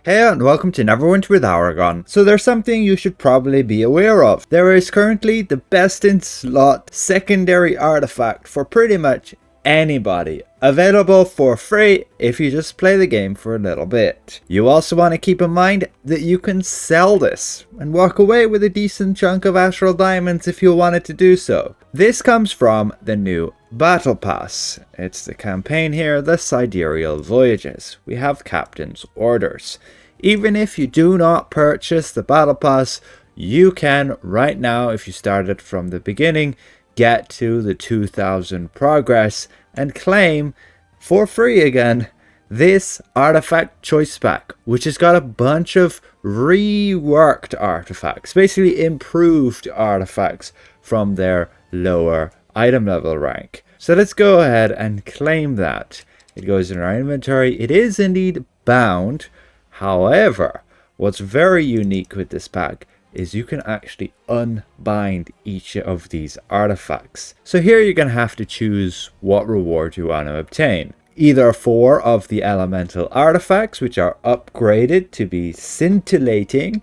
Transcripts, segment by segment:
Hey and welcome to Neverwinter with Aragon. So there's something you should probably be aware of. There is currently the best in slot secondary artifact for pretty much anybody, available for free if you just play the game for a little bit. You also want to keep in mind that you can sell this and walk away with a decent chunk of astral diamonds if you wanted to do so. This comes from the new Battle Pass. It's the campaign here, the Sidereal Voyages. We have Captain's Orders. Even if you do not purchase the Battle Pass, you can right now, if you started from the beginning, get to the 2000 progress and claim for free again this artifact choice pack, which has got a bunch of reworked artifacts, basically improved artifacts from their lower item level rank. So let's go ahead and claim that. It goes in our inventory. It is indeed bound. However, what's very unique with this pack is you can actually unbind each of these artifacts. So here you're going to have to choose what reward you want to obtain. Either 4 of the elemental artifacts, which are upgraded to be scintillating,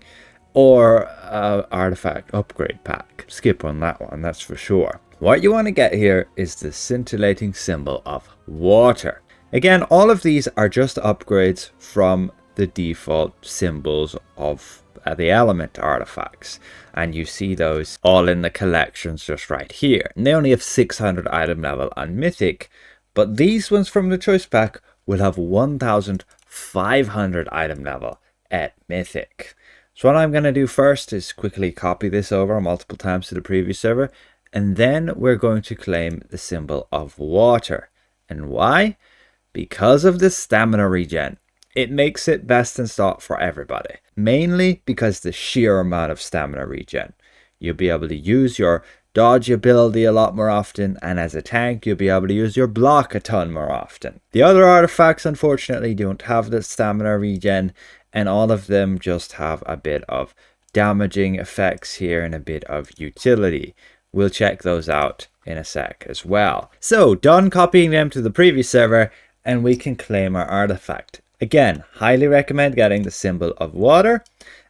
or artifact upgrade pack. Skip on that one, that's for sure. What you want to get here is the scintillating symbol of water. Again, all of these are just upgrades from the default symbols of the element artifacts, and you see those all in the collections just right here. And they only have 600 item level on Mythic, but these ones from the choice pack will have 1500 item level at Mythic. So what I'm going to do first is quickly copy this over multiple times to the previous server, and then we're going to claim the symbol of water. And why? Because of the stamina regen. It makes it best in slot for everybody, mainly because the sheer amount of stamina regen. You'll be able to use your dodge ability a lot more often, and as a tank you'll be able to use your block a ton more often. The other artifacts unfortunately don't have the stamina regen, and all of them just have a bit of damaging effects here and a bit of utility. We'll check those out in a sec as well. So done copying them to the previous server, and we can claim our artifact. Again, highly recommend getting the symbol of water,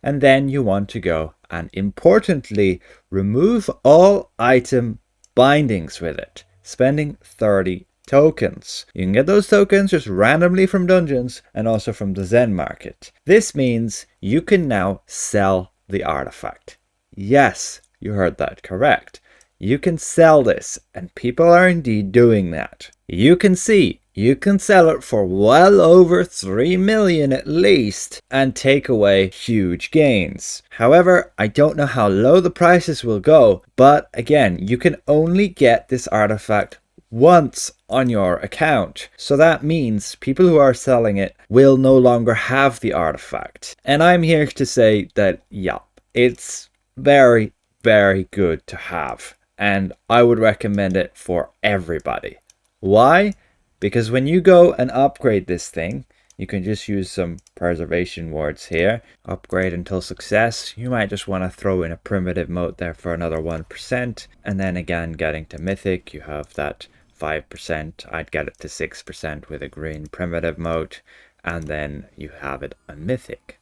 and then you want to go and importantly remove all item bindings with it, spending 30 tokens. You can get those tokens just randomly from dungeons and also from the Zen market. This means you can now sell the artifact. Yes, you heard that correct. You can sell this, and people are indeed doing that. You can see you can sell it for well over 3 million at least and take away huge gains. However, I don't know how low the prices will go, but again, you can only get this artifact once on your account. So that means people who are selling it will no longer have the artifact. And I'm here to say that, yeah, it's very, very good to have. And I would recommend it for everybody. Why? Because when you go and upgrade this thing, you can just use some preservation words here. Upgrade until success. You might just want to throw in a primitive mode there for another 1%. And then again, getting to Mythic, you have that 5%. I'd get it to 6% with a green primitive mode. And then you have it on Mythic.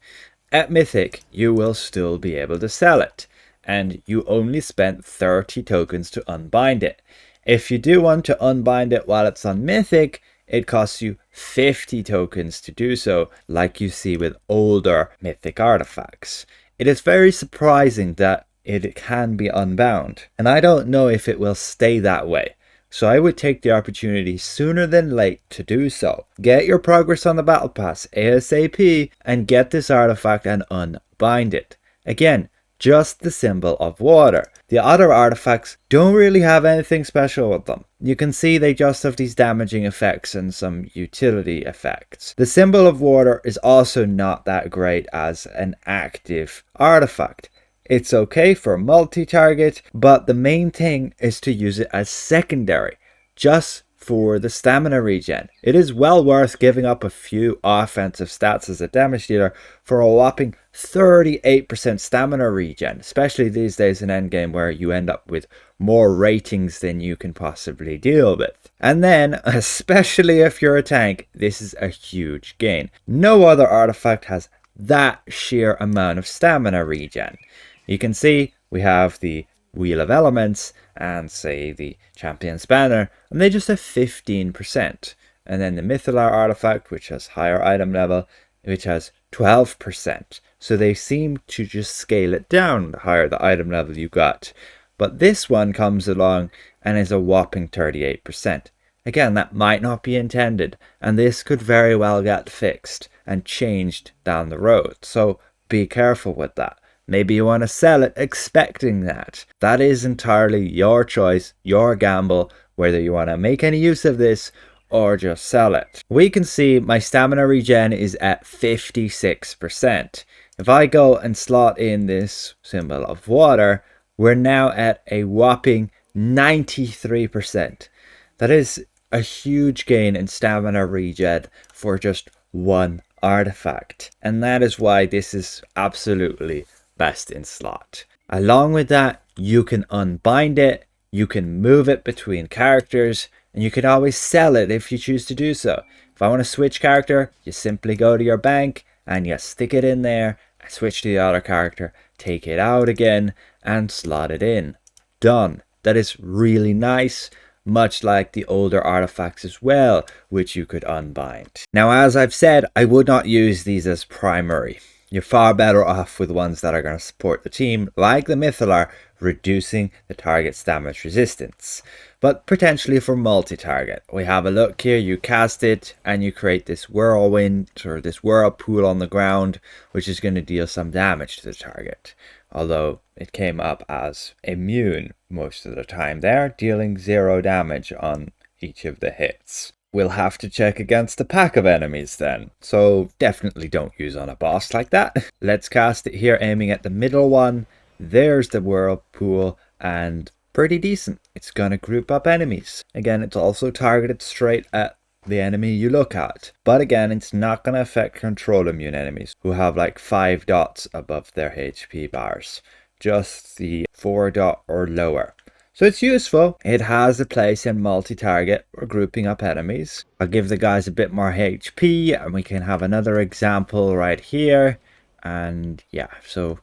At Mythic, you will still be able to sell it. And you only spent 30 tokens to unbind it. If you do want to unbind it while it's on Mythic, it costs you 50 tokens to do so, like you see with older Mythic artifacts. It is very surprising that it can be unbound, and I don't know if it will stay that way. So I would take the opportunity sooner than late to do so. Get your progress on the Battle Pass ASAP and get this artifact and unbind it. Again, just the symbol of water. The other artifacts don't really have anything special with them. You can see they just have these damaging effects and some utility effects. The symbol of water is also not that great as an active artifact. It's okay for multi-target, but the main thing is to use it as secondary, just for the stamina regen. It is well worth giving up a few offensive stats as a damage dealer for a whopping 38% stamina regen, especially these days in endgame where you end up with more ratings than you can possibly deal with. And then, especially if you're a tank, this is a huge gain. No other artifact has that sheer amount of stamina regen. You can see we have the Wheel of Elements and say the Champion's Banner, and they just have 15%. And then the Mythilar artifact, which has higher item level, which has 12%. So they seem to just scale it down the higher the item level you got. But this one comes along and is a whopping 38%. Again, that might not be intended, and this could very well get fixed and changed down the road. So be careful with that. Maybe you want to sell it expecting that. That is entirely your choice, your gamble, whether you want to make any use of this or just sell it. We can see my stamina regen is at 56%. If I go and slot in this symbol of water, we're now at a whopping 93%. That is a huge gain in stamina regen for just one artifact. And that is why this is absolutely best in slot. Along with that, you can unbind it, you can move it between characters, and you can always sell it if you choose to do so. If I want to switch character, you simply go to your bank and you stick it in there, switch to the other character, take it out again, and slot it in. Done. That is really nice, much like the older artifacts as well, which you could unbind. Now, as I've said, I would not use these as primary. You're far better off with ones that are going to support the team, like the Mythilar, reducing the target's damage resistance. But potentially for multi-target. We have a look here, you cast it and you create this whirlwind or this whirlpool on the ground, which is going to deal some damage to the target. Although it came up as immune most of the time there, dealing 0 damage on each of the hits. We'll have to check against a pack of enemies then, so definitely don't use on a boss like that. Let's cast it here, aiming at the middle one. There's the whirlpool, and pretty decent. It's going to group up enemies. Again, it's also targeted straight at the enemy you look at. But again, it's not going to affect control immune enemies who have like 5 dots above their HP bars. Just the 4 dot or lower. So it's useful. It has a place in multi-target or grouping up enemies. I'll give the guys a bit more HP and we can have another example right here. And yeah, so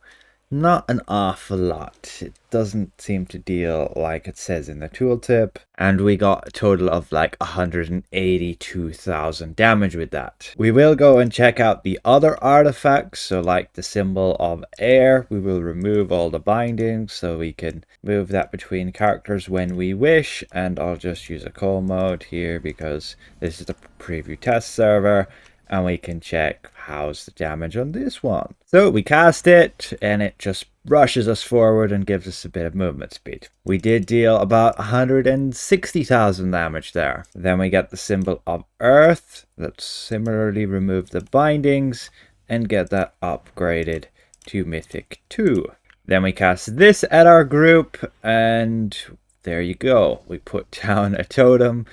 not an awful lot. It doesn't seem to deal like it says in the tooltip. And we got a total of like 182,000 damage with that. We will go and check out the other artifacts. So like the symbol of air, we will remove all the bindings so we can move that between characters when we wish. And I'll just use a call mode here because this is the preview test server. And we can check how's the damage on this one. So we cast it and it just rushes us forward and gives us a bit of movement speed. We did deal about 160,000 damage there. Then we get the symbol of earth. Let's similarly remove the bindings and get that upgraded to Mythic 2. Then we cast this at our group and there you go. We put down a totem.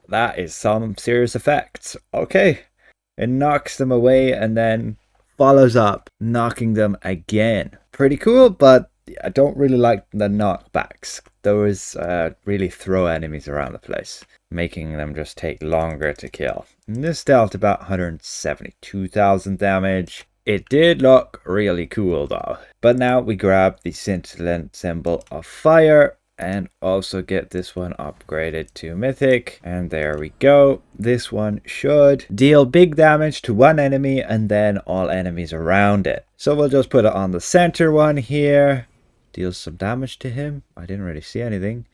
That is some serious effects. Okay. It knocks them away and then follows up knocking them again. Pretty cool, but I don't really like the knockbacks. Those really throw enemies around the place, making them just take longer to kill. And this dealt about 172,000 damage. It did look really cool though. But now we grab the scintillant symbol of fire and also get this one upgraded to Mythic. And there we go. This one should deal big damage to one enemy and then all enemies around it. So we'll just put it on the center one here. Deals some damage to him. I didn't really see anything.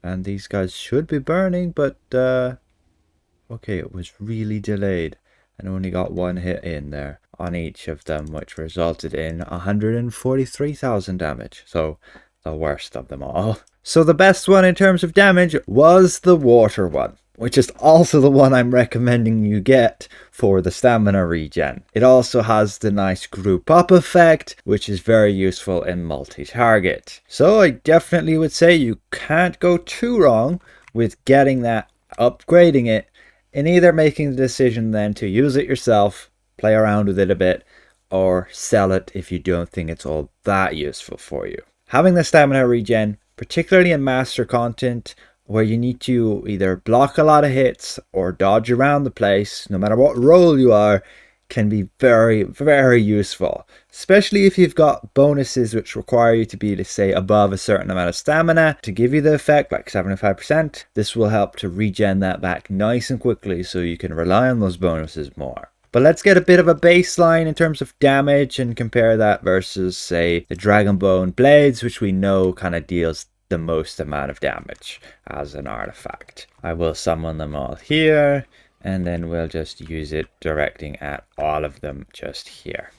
And these guys should be burning, but okay, it was really delayed. And only got one hit in there on each of them, which resulted in 143,000 damage. So the worst of them all. So the best one in terms of damage was the water one, which is also the one I'm recommending you get for the stamina regen. It also has the nice group up effect, which is very useful in multi-target. So I definitely would say you can't go too wrong with getting that, upgrading it, and either making the decision then to use it yourself, play around with it a bit, or sell it if you don't think it's all that useful for you. Having the stamina regen, particularly in master content, where you need to either block a lot of hits or dodge around the place, no matter what role you are, can be very, very useful, especially if you've got bonuses which require you to be, say, above a certain amount of stamina to give you the effect, like 75%. This will help to regen that back nice and quickly so you can rely on those bonuses more. But let's get a bit of a baseline in terms of damage and compare that versus, say, the Dragonbone Blades, which we know kind of deals the most amount of damage as an artifact. I will summon them all here, and then we'll just use it directing at all of them just here.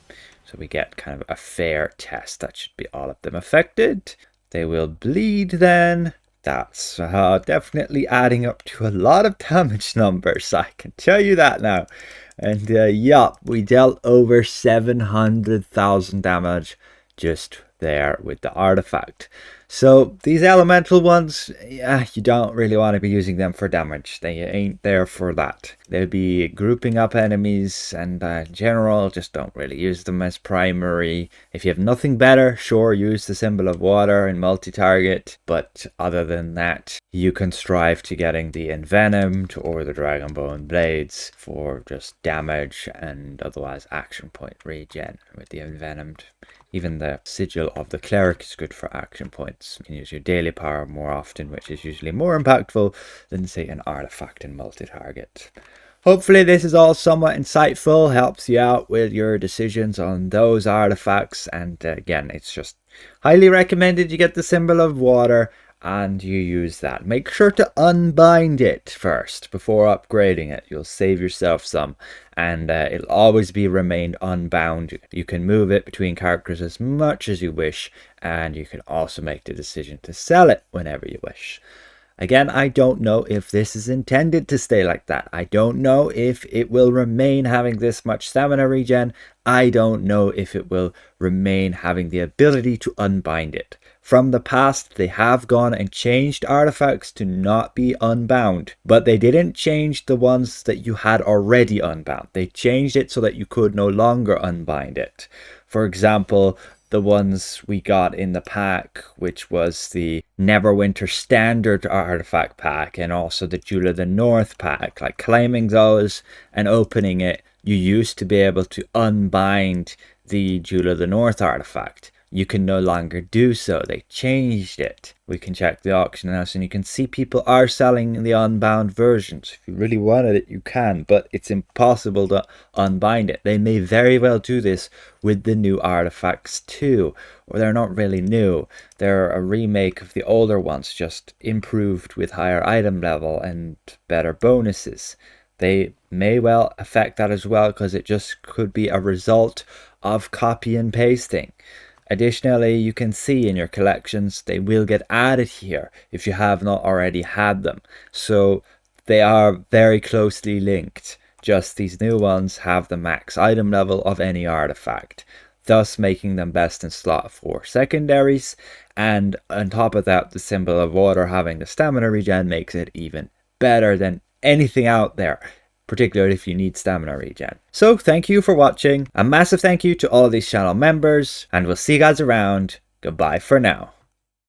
So we get kind of a fair test. That should be all of them affected. They will bleed then. That's definitely adding up to a lot of damage numbers, I can tell you that now. And yup, we dealt over 700,000 damage just there with the artifact. So these elemental ones, you don't really want to be using them for damage. They ain't there for that. They'll be grouping up enemies, and in general, just don't really use them as primary. If you have nothing better, sure, use the Symbol of Water and multi-target, but other than that, you can strive to getting the Envenomed or the Dragonbone Blades for just damage and otherwise action point regen with the Envenomed. Even the Sigil of the Cleric is good for action points. You can use your daily power more often, which is usually more impactful than, say, an artifact and multi-target. Hopefully this is all somewhat insightful, helps you out with your decisions on those artifacts, and again, it's just highly recommended you get the Symbol of Water and you use that. Make sure to unbind it first before upgrading it. You'll save yourself some, and it'll always be remained unbound. You can move it between characters as much as you wish, and you can also make the decision to sell it whenever you wish. Again, I don't know if this is intended to stay like that. I don't know if it will remain having this much stamina regen. I don't know if it will remain having the ability to unbind it. From the past, they have gone and changed artifacts to not be unbound, but they didn't change the ones that you had already unbound. They changed it so that you could no longer unbind it. For example, the ones we got in the pack, which was the Neverwinter Standard Artifact pack and also the Jewel of the North pack, like claiming those and opening it, you used to be able to unbind the Jewel of the North artifact. You can no longer do so. They changed it. We can check the auction house and you can see people are selling the unbound versions. If you really wanted it, you can, but it's impossible to unbind it. They may very well do this with the new artifacts too, or they're not really new. They're a remake of the older ones, just improved with higher item level and better bonuses. They may well affect that as well, because it just could be a result of copy and pasting. Additionally, you can see in your collections, they will get added here if you have not already had them. So they are very closely linked. Just these new ones have the max item level of any artifact, thus making them best in slot for secondaries. And on top of that, the Symbol of Water having the stamina regen makes it even better than anything out there, particularly if you need stamina regen. So thank you for watching. A massive thank you to all of these channel members, and we'll see you guys around. Goodbye for now.